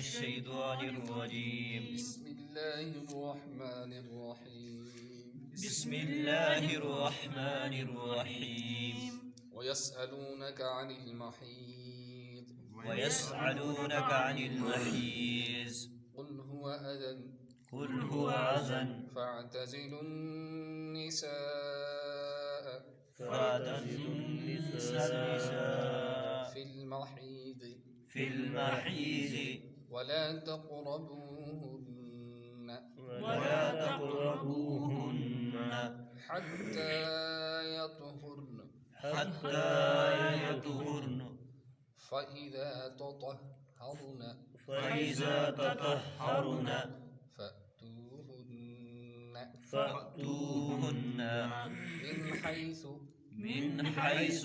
الشيطان الرجيم. بسم الله الرحمن الرحيم. بسم الله الرحمن الرحيم. ويسألونك عن المحيض ويسألونك عن المحيض قل هو أذى قل هو أذى فاعتزلوا النساء فاعتزلوا النساء في المحيض في المحيض ولا تقربوهن ولا تقربوهن حتى يطهرن حتى يطهرن فإذا تطهرن فإذا تطهرن فأتوهن من حيث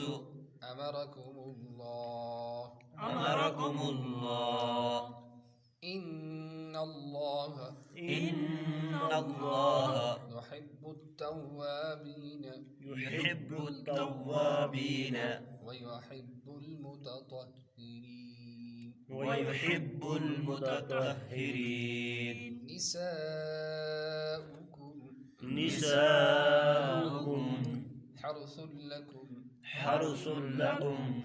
أمركم الله إن الله يحب التوابين ويحب المتطهرين نساؤكم حرث لكم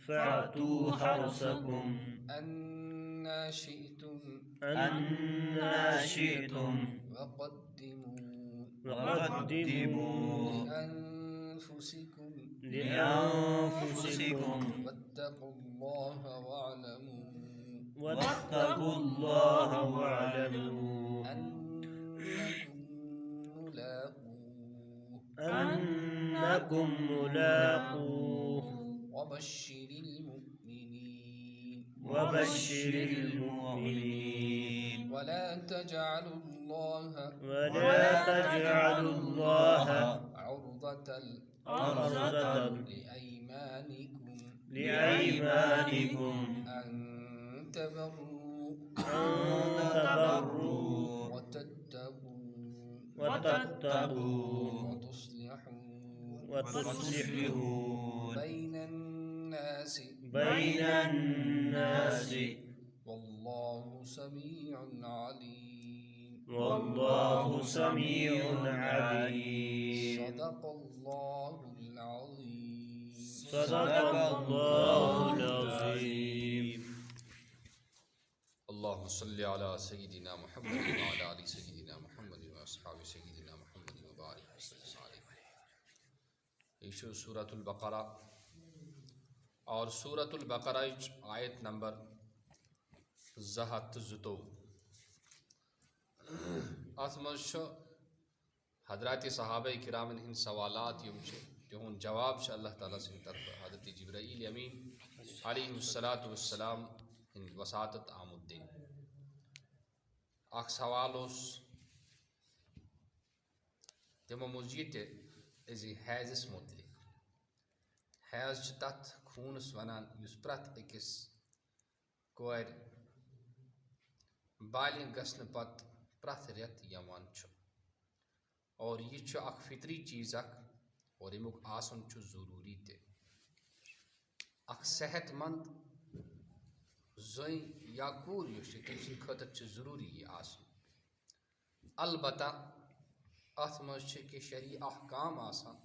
فأتوا حرثكم أنا شئتم وقدموا لأنفسكم واتقوا الله واعلموا أنكم ملاقوه وبشر المؤمنين ولا تجعلوا الله عرضة لأيمانكم أن تبروا وتتقوا وتصلحوا بين الناس والله سميع عليم صدق الله العظيم. اللهم صل على سيدنا محمد وعلى آل سيدنا محمد وأصحاب سيدنا محمد وبارك وسلم عليه. یہ سورۃ البقرہ اور سورۃ البقرہ آیت نمبر 202 ات مز حضرات صحابہ کرامن ہند سوالات تہد جواب اللہ تعالیٰ سند طرف حضرت جبرائیل امین علیہ الصلاۃ والسلام ہند وساطت آمد دن. اخ سوال تمو مز یہ حیضس متعلق. حیض تت خونس ونان اس پرت أکس کور بالغ گژھنہٕ پتہٕ پرٛٮ۪تھ رٮ۪تھ یوان چھُ اور یہ چھُ اکھ فطری چیز اکھ اور امیُک آسُن چھُ ضروٗری تہِ. اکھ صحت مند زٔنۍ یا کوٗر یُس چھِ تٔمۍ سٕنٛدِ خٲطرٕ چھُ ضروٗری یہِ آسُن. البتہ اتھ منٛز چھِ کینٛہہ شرعی احکام آسان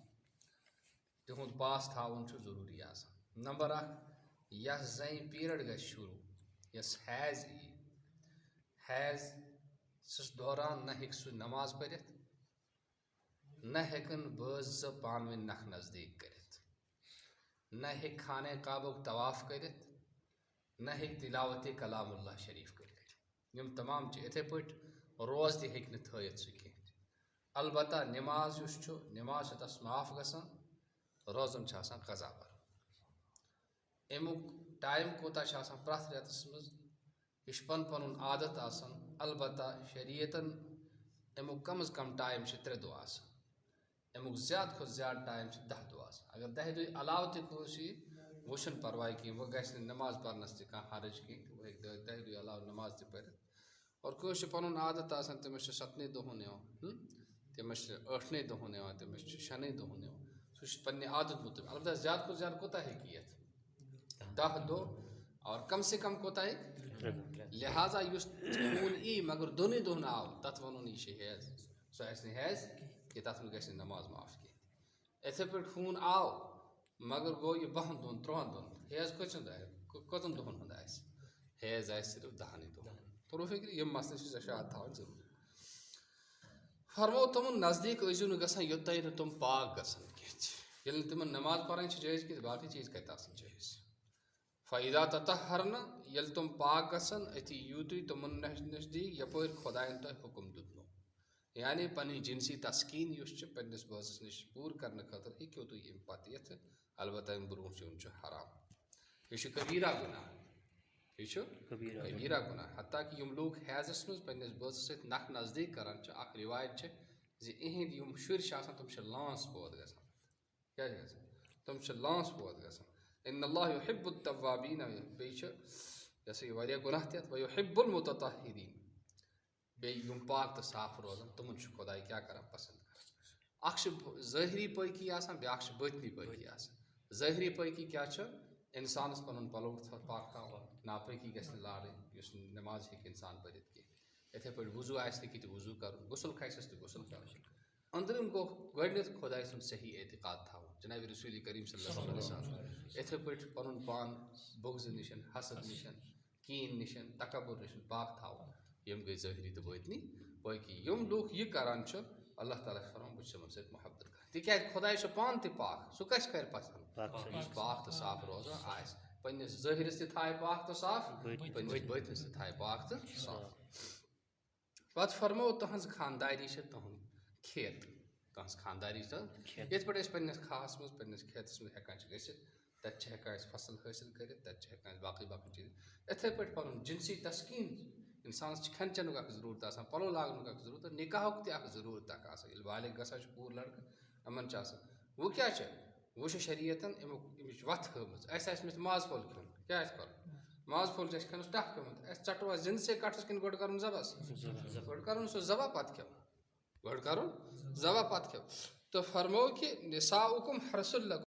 تِہُنٛد پاس تھاوُن چھُ ضروٗری آسان. نمبر اکھ یس زنہِ پیٖریڈ گژھِ شروٗع یس حیض یی حیض سس دوران نہ ہیٚکہِ سُہ نماز پٔرِتھ نہ ہیٚکن بٲژ زٕ پانہٕ ؤنۍ نکھ نزدیٖک کٔرِتھ نہ ہیٚکہِ خانہ کعبُک طواف کٔرِتھ نہ ہیٚکہِ تلاوتِ کلام اللہ شریٖف کٔرِتھ. یِم تمام چھِ یِتھَے پٲٹھۍ روز تہِ ہیٚکہِ نہٕ تھٲیِتھ سُہ کینٛہہ. البتہ نماز یُس چھُ نماز چھِ تس معاف گژھان روزن چھِ آسان قضا پرُن. امیُک ٹایم کوٗتاہ چھُ آسان پرٛٮ۪تھ رٮ۪تس منٛز یہِ چھُ پنُن پنُن عادت آسان. البتہ شریعتن امیُک کم از کم ٹایم چھِ 3 دۄہ آسان. امیُک زیادٕ کھۄتہٕ زیادٕ ٹایم چھِ 10 دۄہ آسان. اگر 10 دۄہ علاوٕ تہِ کٲنٛسہِ یی وۄنۍ چھُنہٕ پرواے کینٛہہ وۄنۍ گژھِ نہٕ نماز پرنس تہِ کانٛہہ حرج کینٛہہ وۄنۍ ہیٚکہِ 10 دۄہ علاوٕ نماز تہِ پٔرِتھ. اور کٲنٛسہِ چھُ پنُن عادت آسان تٔمِس چھُ 7 دۄہن یِوان تٔمِس چھِ 8 دۄہن یِوان تٔمِس چھِ 6 دۄہن یِوان. سُہ چھُ پننہِ عادت مطٲبق. البتہ زیادٕ کھۄتہٕ زیادٕ کوٗتاہ ہیٚکہِ یِتھ 10 دۄہ اور کم سے کم کوتا ایک لہٰذا یُس خوٗن ای مگر دۄنٕے دۄہن آو تَتھ وَنُن یہِ چھِ حیض سُہ آسہِ نہٕ حیض کہِ تَتھ منٛز گژھِ نہٕ نماز معاف کینٛہہ یِتھَے پٲٹھۍ خوٗن آو مگر گوٚو یہِ 10 دۄہن 3 دۄہن حیض کٔژن دۄہن ہُنٛد آسہِ حیض آسہِ صرف 10 دۄہن توٚرُو فِکرِ یِم مسلہٕ چھِ زشاد تھاوٕنۍ ضروٗری فرمو تِمن نزدیٖک ٲسۍزیو نہٕ گژھان یوٚتانۍ نہٕ تِم پاک گژھن کینٛہہ ییٚلہِ نہٕ تِمن نٮ۪ماز پرٕنۍ چھِ جٲیز کینٛہہ باقٕے چیٖز کتہِ آسان جٲیز فایدا تطہرنہٕ ییٚلہِ تِم پاک گژھن أتی یِیِو تُہۍ تِمن نزدیٖک یپٲرۍ خۄدایَن تۄہہِ حُکم دیُتنو یعنی پنٕنۍ جنسی تسکیٖن یُس چھِ پننِس بٲژَس نِش پوٗرٕ کرنہٕ خٲطرٕ ہیٚکِو تُہۍ اَمہِ پتہٕ یِتھ البتہ اَمہِ برونٛٹھ یُن چھُ حرام یہِ چھُ کبیٖرا گُناہ یہِ چھُ کبیٖرا گُناہ حتیٰ کہِ یِم لوٗکھ حیضس منٛز پننِس بٲژَس سۭتۍ نکھ نزدیٖک کران چھِ اکھ رِوایت چھِ زِ یِہِنٛدۍ یِم شُرۍ چھِ آسان تِم چھِ لانس پٲدٕ گژھان کیٛازِ گژھان تِم چھِ لانس پٲدٕ گژھان اِنَ اللّٰہِ یُحِبُّ التَّوَّابِیٖنَ بیٚیہِ چھِ یہِ ہسا یہِ واریاہ گۄناہ تہِ اَتھ وَیُحِبُّ الْمُتَطَہِّریٖن بیٚیہِ یِم پاک تہٕ صاف روزان تِمن چھُ خۄداے کیٛاہ کران پسنٛد کران اکھ چھِ ظٲہری پٲکی آسان بیٛاکھ چھِ بٲطنی پٲکی آسان ظٲہری پٲکی کیٛاہ چھِ اِنسانَس پَنُن پَلو پاک تھاوُن ناپٲکی گژھِ نہٕ لارٕنۍ یُس نہٕ نٮ۪ماز ہیٚکہِ اِنسان پٔرِتھ کینٛہہ یِتھَے پٲٹھۍ وضوٗ آسہِ نہٕ کہِ تہِ وضوٗ کَرُن غسل کھسٮ۪س تہِ غسل کَرُن أنٛدرِم گوٚو گۄڈٕنٮ۪تھ خۄداے سُنٛد صحیح اعتقاد تھاوُن جِنابِ رسوٗلِ کریم صلی اللہ علیہ وسلم یِتھَے پٲٹھۍ پَنُن پان بغضہٕ نِش حسد نِش کیٖن نِش تکبُر نِش پاک تھاوُن یِم گٔے ظٲہری تہٕ بٲطنی پٲکی یِم لوٗکھ یہِ کران چھِ اللہ تعالیٰ چھُ فرماوان بہٕ چھُس یِمن سۭتۍ محبت کران تِکیٛازِ خۄداے چھُ پانہٕ تہِ پاک سُہ کَتہِ کرِ پسنٛد یُس پاک تہٕ صاف روزان آسہِ پننِس ظٲہرِس تہِ تھایہِ پاک تہٕ صاف پننِس بٲطنِس تہِ تھایہِ پاک تہٕ صاف پتہٕ فرمو تُہنٛز خانداری چھِ تُہُنٛد کھیت تُہنٛز خانداری چھِ یِتھ پٲٹھۍ أسۍ پننِس کھاہَس منٛز پننِس کھیتس منٛز ہٮ۪کان چھِ گٔژھِتھ تتہِ چھِ ہٮ۪کان أسۍ فصل حٲصِل کٔرِتھ تتہِ چھِ ہٮ۪کان أسۍ باقٕے چیٖز یِتھَے پٲٹھۍ پنُن جنسی تسکیٖن اِنسانس چھِ کھٮ۪ن چٮ۪نُک اکھ ضروٗرت آسان پلو لاگنُک اکھ ضروٗرت نِکاحُک تہِ اکھ ضروٗرت اکھ آسان ییٚلہِ بالغ گژھان چھُ کوٗر لڑکہٕ یِمن چھِ آسان وۄنۍ کیٛاہ چھِ وۄنۍ چھُ شریعتن اَمِچ وَتھ ہٲومٕژ اَسہِ آسہِ أمِس ماز پھوٚل کھیوٚن کیٛاہ آسہِ کَرُن ماز پھوٚل چھُ اَسہِ کھٮ۪نَس ٹکھ پیوٚمُت اَسہِ ژَٹوا زِنسٕے کَٹھَس کِنہٕ گۄڈٕ کَرُن ذبحس گۄڈٕ کَرُن سُہ ذبح پتہٕ کھٮ۪و گۄڈٕ کَرُن ذبح پتہٕ کھٮ۪و تہٕ فرمو کہِ نِساؤکُم حرثُ لَکُم